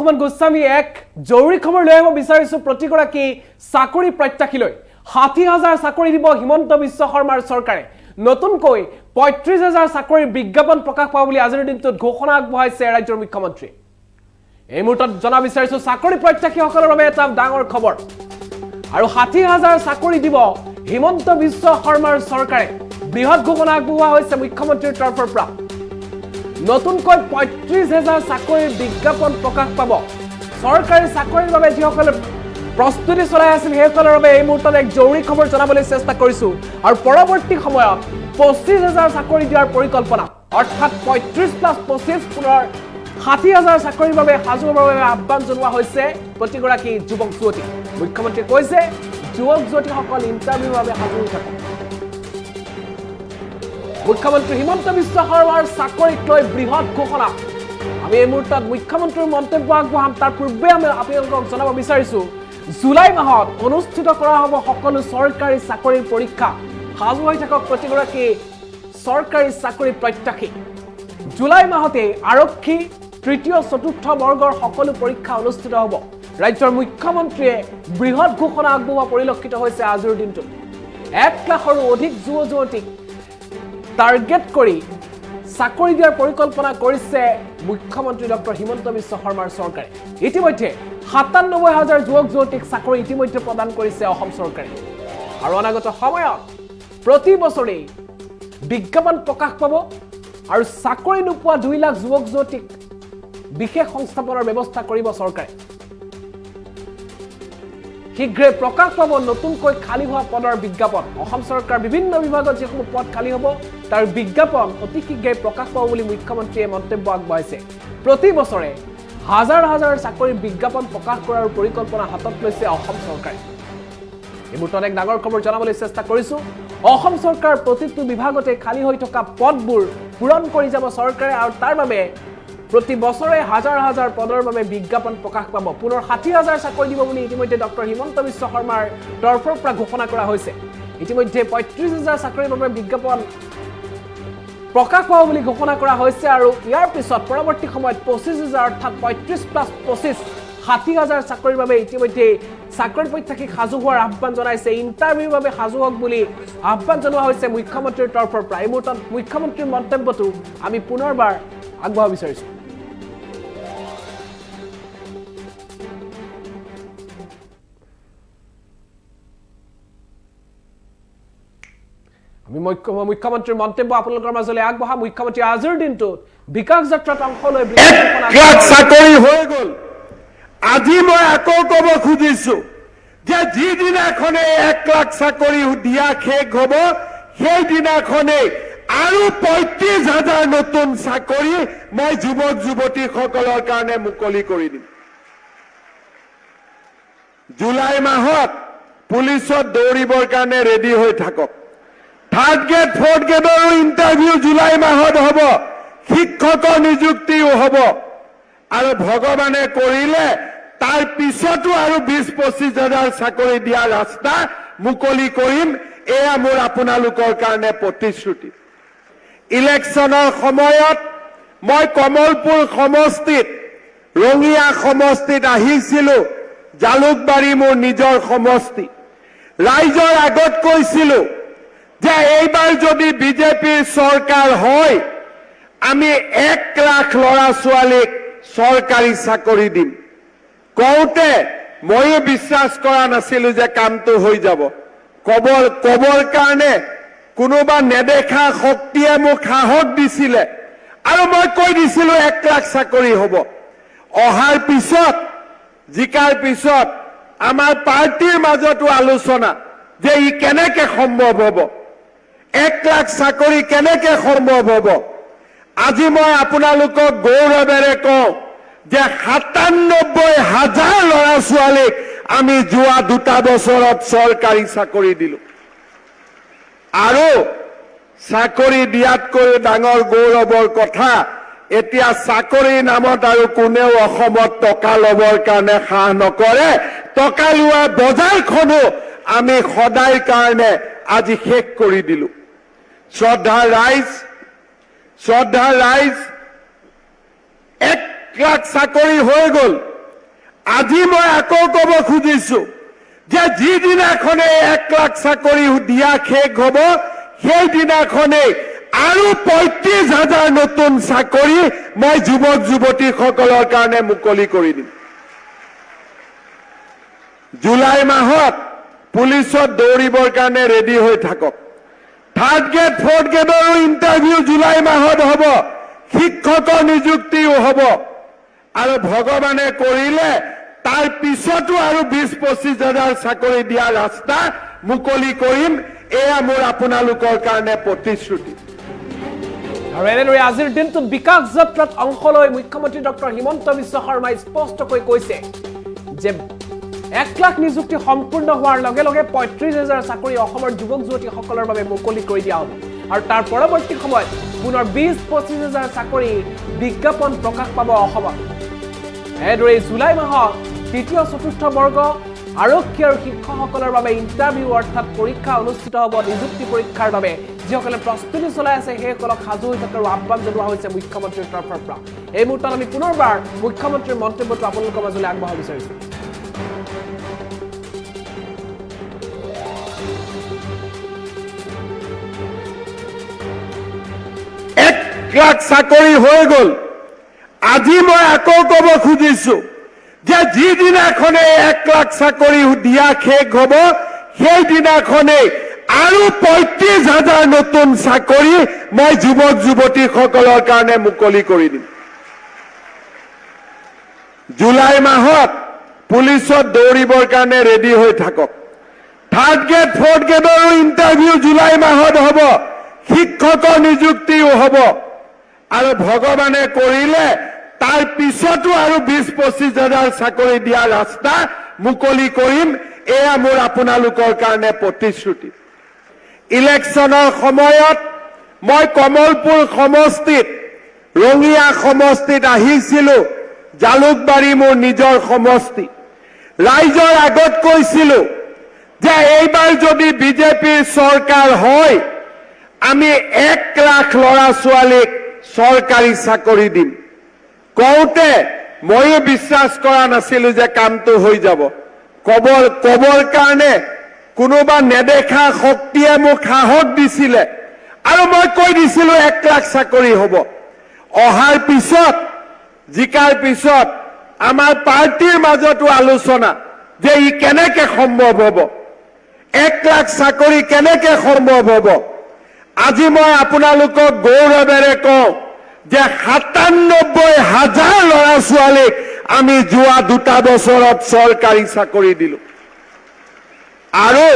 সুমন গোস্বামী এক জৰুৰী খবৰ লৈ আহিব বিচাৰিছো প্ৰতিগৰাকী চাকৰি প্ৰত্যাশীলৈ ৬০,০০০ চাকৰি দিব হিমন্ত বিশ্ব শৰ্মাৰ চৰকাৰে নতুনকৈ ৩৫,০০০ চাকৰিৰ বিজ্ঞাপন প্ৰকাশ পাব বুলি আজিৰ দিনটোত ঘোষণা আগবঢ়াইছে ৰাজ্যৰ মুখ্যমন্ত্ৰী এই মুহূৰ্তত জনা বিচাৰিছো চাকৰি প্ৰত্যাশীসকলৰ বাবে এটা ডাঙৰ খবৰ আৰু ৬০,০০০ চাকৰি দিব হিমন্ত বিশ্ব শৰ্মাৰ চৰকাৰে বৃহৎ ঘোষণা আগবঢ়োৱা হৈছে মুখ্যমন্ত্ৰীৰ তৰফৰ পৰা নতুনকৈ ৩৫,০০০ চাকৰিৰ বিজ্ঞাপন প্ৰকাশ পাব চৰকাৰী চাকৰিৰ বাবে যিসকলে প্ৰস্তুতি চলাই আছিল সেইসকলৰ বাবে এই মুহূৰ্তত এক জৰুৰী খবৰ জনাবলৈ চেষ্টা কৰিছো আৰু পৰৱৰ্তী সময়ত ২৫,০০০ চাকৰি দিয়াৰ পৰিকল্পনা অৰ্থাৎ ৩৫+২৫ পুনৰ ৬০,০০০ চাকৰিৰ বাবে সাজু হ'বৰ বাবে আহ্বান জনোৱা হৈছে প্ৰতিগৰাকী যুৱক যুৱতী মুখ্যমন্ত্ৰীয়ে কৈছে যুৱক যুৱতীসকল ইণ্টাৰভিউৰ বাবে সাজু হৈ থাকক মুখ্যমন্ত্ৰী হিমন্ত বিশ্ব শৰ্মাৰ চাকৰিক লৈ বৃহৎ ঘোষণা আমি এই মুহূৰ্তত মুখ্যমন্ত্ৰীৰ মন্তব্য আগবঢ়াম তাৰ পূৰ্বে আমি আপোনালোকক জনাব বিচাৰিছো জুলাই মাহত অনুষ্ঠিত কৰা হ'ব সকলো চৰকাৰী চাকৰিৰ পৰীক্ষা সাজু হৈ থাকক প্ৰতিগৰাকী চৰকাৰী চাকৰি প্ৰত্যাশী জুলাই মাহতে আৰক্ষী তৃতীয় চতুৰ্থ বৰ্গৰ সকলো পৰীক্ষা অনুষ্ঠিত হ'ব ৰাজ্যৰ মুখ্যমন্ত্ৰীয়ে বৃহৎ ঘোষণা আগবঢ়োৱা পৰিলক্ষিত হৈছে আজিৰ দিনটোত ১ লাখৰো অধিক যুৱ যুৱতীক টাৰ্গেট কৰি চাকৰি দিয়াৰ পৰিকল্পনা কৰিছে মুখ্যমন্ত্ৰী ডক্টৰ হিমন্ত বিশ্ব শৰ্মাৰ চৰকাৰে ইতিমধ্যে ৯৭,০০০ যুৱক যুৱতীক চাকৰি ইতিমধ্যে প্ৰদান কৰিছে অসম চৰকাৰে আৰু অনাগত সময়ত প্ৰতি বছৰে বিজ্ঞাপন প্ৰকাশ পাব আৰু চাকৰি নোপোৱা ২ লাখ যুৱক যুৱতীক বিশেষ সংস্থাপনৰ ব্যৱস্থা কৰিব চৰকাৰে শীঘ্ৰে প্ৰকাশ পাব নতুনকৈ খালী হোৱা পদৰ বিজ্ঞাপন অসম চৰকাৰ বিভিন্ন বিভাগত যিসমূহ পদ খালী হ'ব তাৰ বিজ্ঞাপন অতি শীঘ্ৰে প্ৰকাশ পাব বুলি মুখ্যমন্ত্ৰীয়ে মন্তব্য আগবঢ়াইছে প্ৰতি বছৰে হাজাৰ হাজাৰ চাকৰিৰ বিজ্ঞাপন প্ৰকাশ কৰাৰ পৰিকল্পনা হাতত লৈছে অসম চৰকাৰে এই মুহূৰ্তত এক ডাঙৰ খবৰ জনাবলৈ চেষ্টা কৰিছো অসম চৰকাৰ প্ৰতিটো বিভাগতে খালী হৈ থকা পদবোৰ পূৰণ কৰি যাব চৰকাৰে আৰু তাৰ বাবে প্ৰতি বছৰে হাজাৰ হাজাৰ পদৰ বাবে বিজ্ঞাপন প্ৰকাশ পাব পুনৰ ৬০,০০০ চাকৰি দিব বুলি ইতিমধ্যে ডক্টৰ হিমন্ত বিশ্ব শৰ্মাৰ তৰফৰ পৰা ঘোষণা কৰা হৈছে ইতিমধ্যে ৩৫,০০০ চাকৰিৰ বাবে বিজ্ঞাপন প্ৰকাশ পাব বুলি ঘোষণা কৰা হৈছে আৰু ইয়াৰ পিছত পৰৱৰ্তী সময়ত ২৫,০০০ অৰ্থাৎ ৩৫+২৫ ৬০,০০০ চাকৰিৰ বাবে ইতিমধ্যে চাকৰি প্ৰত্যাশীক সাজু হোৱাৰ আহ্বান জনাইছে ইণ্টাৰভিউৰ বাবে সাজু হওক বুলি আহ্বান জনোৱা হৈছে মুখ্যমন্ত্ৰীৰ তৰফৰ পৰা এই মুহূৰ্তত মুখ্যমন্ত্ৰীৰ মন্তব্যটো আমি পুনৰবাৰ আগবঢ়াব বিচাৰিছো আমি মুখ্যমন্ত্ৰীৰ মন্তব্য আপোনালোকৰ মাজলৈ আগবঢ়াম মুখ্যমন্ত্ৰী আজিৰ দিনটোত বিকাশ যাত্ৰাত অংশ লৈ চাকৰি হৈ গ'ল আজি মই আকৌ ক'ব খুজিছো যে যিদিনাখনে ১ লাখ চাকৰি দিয়া শেষ হ'ব সেইদিনাখনে আৰু ৩৫,০০০ নতুন চাকৰি মই যুৱক যুৱতীসকলৰ কাৰণে মুকলি কৰি দিম জুলাই মাহত পুলিচত দৌৰিবৰ কাৰণে ৰেডি হৈ থাকক থাৰ্ড গ্ৰেড ফৰ্থ গ্ৰেডৰো ইণ্টাৰভিউ জুলাই মাহত হ'ব শিক্ষকৰ নিযুক্তিও হ'ব আৰু ভগৱানে কৰিলে তাৰ পিছতো আৰু ২০-২৫,০০০ চাকৰি দিয়া ৰাস্তা মুকলি কৰিম এয়া মোৰ আপোনালোকৰ কাৰণে প্ৰতিশ্ৰুতি ইলেকশ্যনৰ সময়ত মই কমলপুৰ সমষ্টিত ৰঙিয়া সমষ্টিত আহিছিলো জালুকবাৰী মোৰ নিজৰ সমষ্টি ৰাইজৰ আগত কৈছিলো যে এইবাৰ যদি বিজেপিৰ চৰকাৰ হয় আমি ১ লাখ ল'ৰা ছোৱালীক চৰকাৰী চাকৰি দিম কওঁতে ময়ো বিশ্বাস কৰা নাছিলো যে কামটো হৈ যাব কবৰ কাৰণে কোনোবা নেদেখা শক্তিয়ে মোক সাহস দিছিলে আৰু মই কৈ দিছিলো ১ লাখ চাকৰি হ'ব অহাৰ পিছত জিকাৰ পিছত আমাৰ পাৰ্টিৰ মাজতো আলোচনা যে ই কেনেকৈ সম্ভৱ হ'ব ১ লাখ চাকৰি কেনেকৈ সম্ভৱ হ'ব আজি মই আপোনালোকক গৌৰৱেৰে কওঁ যে ৯৭,০০০ ল'ৰা ছোৱালীক আমি যোৱা ২টা বছৰত চৰকাৰী চাকৰি দিলো আৰু চাকৰি দিয়াতকৈ ডাঙৰ গৌৰৱৰ কথা এতিয়া চাকৰিৰ নামত আৰু কোনেও অসমত টকা ল'বৰ কাৰণে সাহ নকৰে টকা লোৱা বজাৰখনো আমি সদায় কাৰণে আজি শেষ কৰি দিলো শ্ৰদ্ধাৰ ৰাইজ ১ লাখ চাকৰি হৈ গ'ল আজি মই আকৌ ক'ব খুজিছো যে যিদিনাখনে 1 লাখ চাকৰি দিয়া শেষ হ'ব সেইদিনাখনে আৰু 35,000 নতুন চাকৰি মই যুৱক যুৱতীসকলৰ কাৰণে মুকলি কৰি দিম। জুলাই মাহত পুলিচত দৌৰিবৰ কাৰণে ৰেডি হৈ থাকক। 3rd grade 4th গ্ৰেডৰো interview July মাহত হ'ব, শিক্ষকৰ নিযুক্তিও হ'ব আৰু ভগৱানে কৰিলে তাৰ পিছতো আৰু 20-25,000 চাকৰি দিয়া ৰাস্তা মুকলি কৰিম। এয়া মোৰ আপোনালোকৰ কাৰণে প্ৰতিশ্ৰুতি। আৰু এনেদৰে আজিৰ দিনটোত বিকাশ যাত্ৰাত অংশ লৈ মুখ্যমন্ত্ৰী ডক্টৰ হিমন্ত বিশ্ব শৰ্মাই স্পষ্টকৈ কৈছে যে 1 লাখ নিযুক্তি সম্পূৰ্ণ হোৱাৰ লগে লগে 35,000 চাকৰি অসমৰ যুৱক যুৱতীসকলৰ বাবে মুকলি কৰি দিয়া হ'ব আৰু তাৰ পৰৱৰ্তী সময়ত পুনৰ 20-25,000 চাকৰি বিজ্ঞাপন প্ৰকাশ পাব অসমত। এনেদৰে জুলাই মাহত 3য়-4ৰ্থ বৰ্গ আৰক্ষী আৰু শিক্ষকসকলৰ বাবে ইণ্টাৰভিউ অৰ্থাৎ পৰীক্ষা অনুষ্ঠিত হ'ব। নিযুক্তি পৰীক্ষাৰ বাবে যিসকলে প্ৰস্তুতি চলাই আছে সেইসকলক সাজু হৈ থকাৰ আহ্বান জনোৱা হৈছে মুখ্যমন্ত্ৰীৰ তৰফৰ পৰা। এই মুহূৰ্তত আমি পুনৰবাৰ মুখ্যমন্ত্ৰীৰ মন্তব্যটো আপোনালোকৰ মাজলৈ আগবঢ়াব বিচাৰিছোঁ। 1 লাখ চাকৰি হৈ গ'ল। আজি মই আকৌ ক'ব খুজিছো যে যিদিনাখনে 1 লাখ চাকৰি দিয়া শেষ হ'ব সেইদিনাখনে আৰু 35,000 নতুন চাকৰি মই যুৱক যুৱতীসকলৰ কাৰণে মুকলি কৰি দিম। জুলাই মাহত পুলিচত দৌৰিবৰ কাৰণে ৰেডি হৈ থাকক। 3rd grade 4th গ্ৰেডৰো interview July মাহত হ'ব, শিক্ষকৰ নিযুক্তিও হ'ব আৰু ভগৱানে কৰিলে তাৰ পিছতো আৰু 20-25,000 চাকৰি দিয়া ৰাস্তা মুকলি কৰিম। এয়া মোৰ আপোনালোকৰ কাৰণে প্ৰতিশ্ৰুতি। ইলেকশ্যনৰ সময়ত মই কমলপুৰ সমষ্টিত, ৰঙিয়া সমষ্টিত আহিছিলো। জালুকবাৰী মোৰ নিজৰ সমষ্টি। ৰাইজৰ আগত কৈছিলো যে এইবাৰ যদি বিজেপিৰ চৰকাৰ হয় আমি 1 লাখ ল'ৰা ছোৱালীক চৰকাৰী চাকৰি দিম। কওঁতে ময়ো বিশ্বাস কৰা নাছিলো যে কামটো হৈ যাব। কবৰ কাৰণে কোনোবা নেদেখা শক্তিয়ে মোক সাহস দিছিলে আৰু মই কৈ দিছিলো 1 লাখ চাকৰি হ'ব। অহাৰ পিছত জিকাৰ পিছত আমাৰ পাৰ্টিৰ মাজতো আলোচনা যে ই কেনেকে সম্ভৱ হ'ব, 1 লাখ চাকৰি কেনেকে সম্ভৱ হ'ব। আজি মই আপোনালোকক গৌৰৱেৰে কওঁ যে 97,000 ল'ৰা ছোৱালীক আমি যোৱা 2 বছৰত চৰকাৰী চাকৰি দিলো। আৰু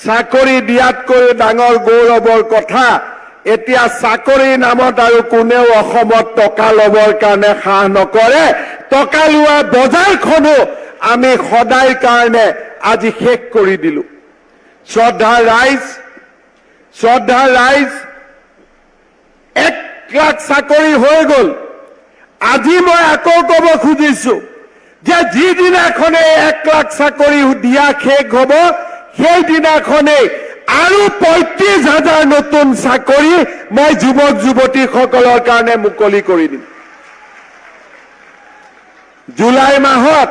চাকৰি দিয়াতকৈ ডাঙৰ গৌৰৱৰ কথা, এতিয়া চাকৰিৰ নামত আৰু কোনেও অসমত টকা ল'বৰ কাৰণে সাহ নকৰে। টকা লোৱা বজাৰখনো আমি সদায় কাৰণে আজি শেষ কৰি দিলো। শ্ৰদ্ধাৰ ৰাইজ 1 লাখ চাকৰি হৈ গ'ল। আজি মই আকৌ ক'ব খুজিছো যে যিদিনাখনে 1 লাখ চাকৰি দিয়া শেষ হ'ব সেইদিনাখনে আৰু 35,000 নতুন চাকৰি মই যুৱক যুৱতীসকলৰ কাৰণে মুকলি কৰি দিম। জুলাই মাহত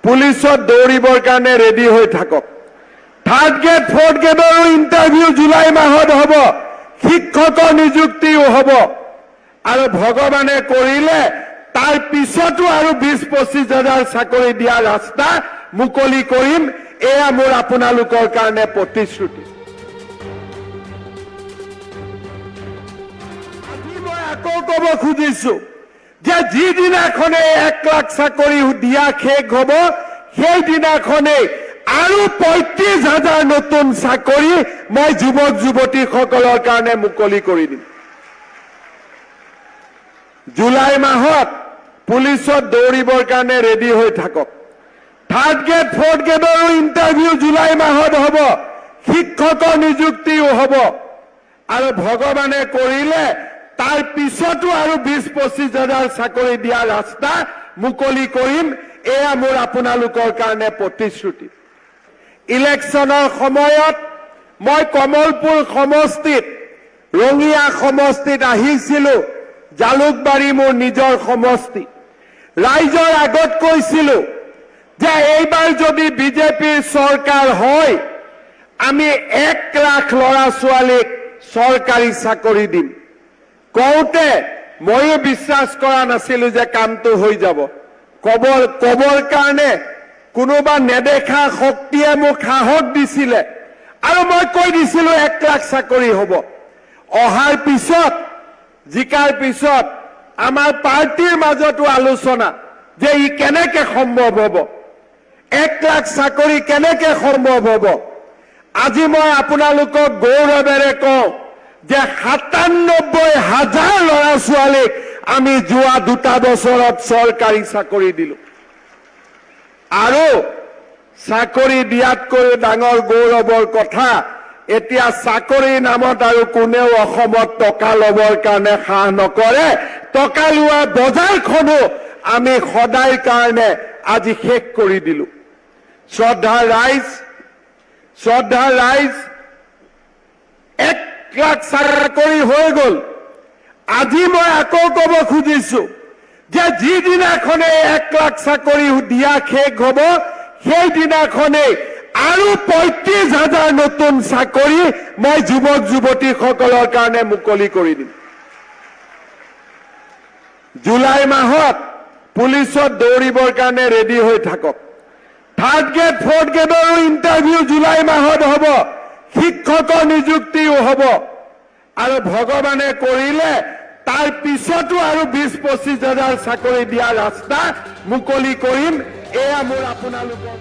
পুলিচত দৌৰিবৰ কাৰণে ৰেডি হৈ থাকক। 3rd grade 4th গ্ৰেডৰো interview July মাহত হ'ব, শিক্ষকৰ নিযুক্তিও হ'ব আৰু ভগৱানে কৰিলে তাৰ পিছতো আৰু 20-25,000 চাকৰি দিয়া ৰাস্তা মুকলি কৰিম। এয়া মোৰ আপোনালোকৰ কাৰণে প্ৰতিশ্ৰুতি। আজি মই আকৌ ক'ব খুজিছো যে যিদিনাখনে 1 লাখ চাকৰি দিয়া শেষ হ'ব সেইদিনাখনে আৰু 35,000 নতুন চাকৰি মই যুৱক যুৱতীসকলৰ কাৰণে মুকলি কৰি দিম। জুলাই মাহত পুলিচত দৌৰিবৰ কাৰণে ৰেডি হৈ থাকক। 3rd grade 4th গ্ৰেডৰো interview July মাহত হ'ব, শিক্ষকৰ নিযুক্তিও হ'ব আৰু ভগৱানে কৰিলে তাৰ পিছতো আৰু 20-25,000 চাকৰি দিয়া ৰাস্তা মুকলি কৰিম। এয়া মোৰ আপোনালোকৰ কাৰণে প্ৰতিশ্ৰুতি। ইলেকশ্যনৰ সময়ত মই কমলপুৰ সমষ্টিত, ৰঙিয়া সমষ্টিত আহিছিলো। জালুকবাৰী মোৰ নিজৰ সমষ্টি। ৰাইজৰ আগত কৈছিলো যে এইবাৰ যদি বিজেপিৰ চৰকাৰ হয় আমি 1 লাখ ল'ৰা ছোৱালীক চৰকাৰী চাকৰি দিম কওঁতে ময়ো বিশ্বাস কৰা নাছিলো যে কামটো হৈ যাব কবৰ কাৰণে কোনোবা নেদেখা শক্তিয়ে মোক সাহস দিছিলে আৰু মই কৈ দিছিলো 1 লাখ চাকৰি হ'ব অহাৰ পিছত জিকাৰ পিছত আমাৰ পাৰ্টিৰ মাজতো আলোচনা যে ই কেনেকে সম্ভৱ হ'ব 1 লাখ চাকৰি কেনেকে সম্ভৱ হ'ব আজি মই আপোনালোকক গৌৰৱেৰে কওঁ যে ৯৭,০০০ ল'ৰা ছোৱালীক আমি যোৱা 2 বছৰত চৰকাৰী চাকৰি দিলো আৰু চাকৰি দিয়াতকৈ ডাঙৰ গৌৰৱৰ কথা এতিয়া চাকৰিৰ নামত আৰু কোনেও অসমত টকা ল'বৰ কাৰণে সাহ নকৰে টকা লোৱা বজাৰখনো আমি সদায় কাৰণে আজি শেষ কৰি দিলো শ্ৰদ্ধা ৰাইজ 1 লাখ চাকৰি হৈ গ'ল আজি মই আকৌ ক'ব খুজিছো যে যিদিনাখনে 1 লাখ চাকৰি দিয়া শেষ হ'ব সেইদিনাখনে আৰু ৩৫,০০০ নতুন চাকৰি মই যুৱক যুৱতীসকলৰ কাৰণে মুকলি কৰি দিম জুলাই মাহত পুলিচত দৌৰিবৰ কাৰণে ৰেডি হৈ থাকক 3rd grade 4th গ্ৰেডৰো interview July মাহত হ'ব শিক্ষকৰ নিযুক্তিও হ'ব আৰু ভগৱানে কৰিলে তাৰ পিছতো আৰু 20-25,০০০ চাকৰি দিয়া ৰাস্তা মুকলি কৰিম এয়া মোৰ আপোনালোকৰ